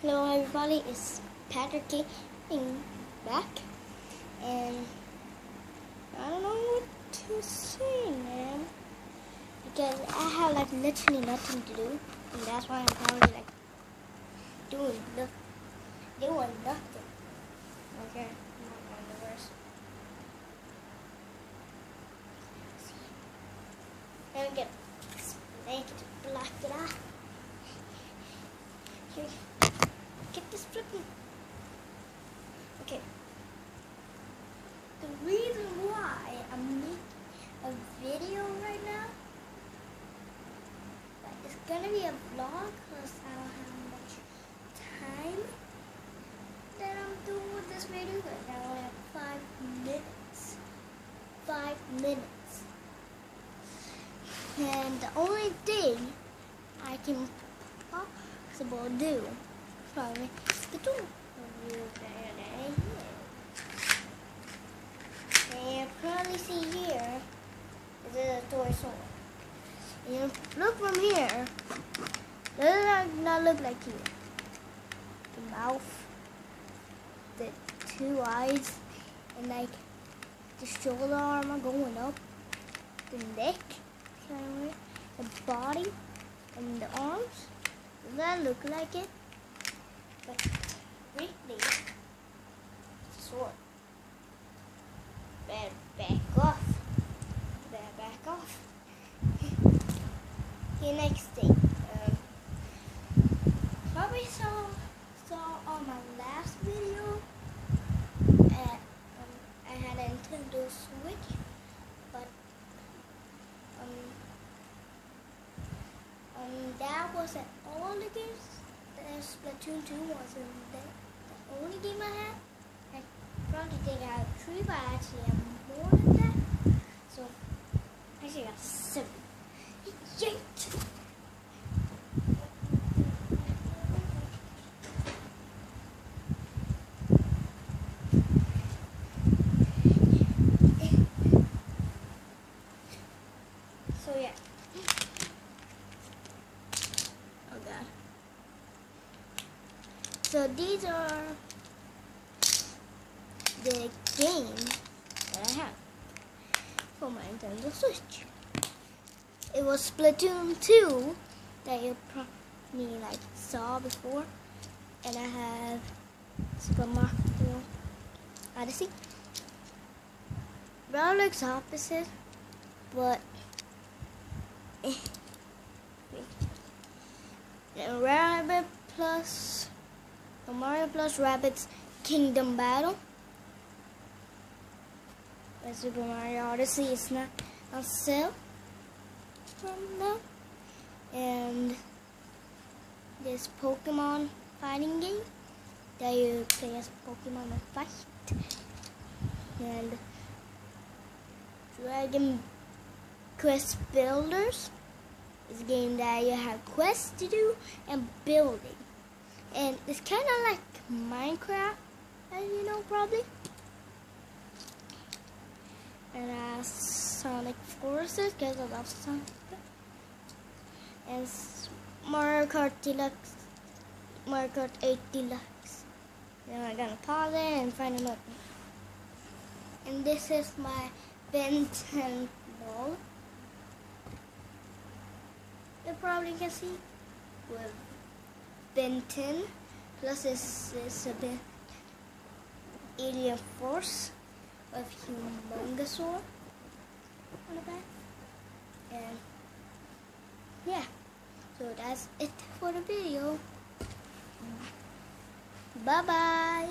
Hello everybody, it's Patrick King back, and I don't know what to say, man, because I have like literally nothing to do, and that's why I'm probably like doing nothing. Okay, I'm on the verse. Let me make it black it out. Here. Get this flipping. Okay. The reason why I'm making a video right now, it's gonna be a vlog because I don't have much time that I'm doing with this video because I only have 5 minutes. 5 minutes. And the only thing I can possibly do probably the tool. And you probably see here is a toy sword. And you look from here, does not look like here. The mouth, the 2 eyes, and like the shoulder armor going up, the neck, the body, and the arms. Does that look like it? But really, it's sword. Better back off. Okay, next thing. Probably saw on my last video. I had a Nintendo Switch, but that wasn't all the games. Splatoon 2 wasn't the only game I had. I probably think I have 3, but I actually have more than that. So I actually got 7. Yay! So yeah. Oh god. So these are the games that I have for my Nintendo Switch. It was Splatoon 2 that you probably like saw before, and I have Super Mario Odyssey. Brown looks opposite, but Rabbit plus Mario plus Rabbids Kingdom Battle. But Super Mario Odyssey is not on sale from now. And this Pokemon fighting game that you play as Pokemon and fight. And Dragon Quest Builders is a game that you have quests to do and building. And it's kind of like Minecraft, as you know probably. And Sonic Forces, because I love Sonic. And Mario Kart Deluxe, Mario Kart 8 Deluxe. Then I'm gonna pause it and find another. And this is my Ben 10 ball. You probably can see with Ben 10 plus this is a bit Alien Force of Humongosaur on the back. And yeah, so that's it for the video. Bye bye.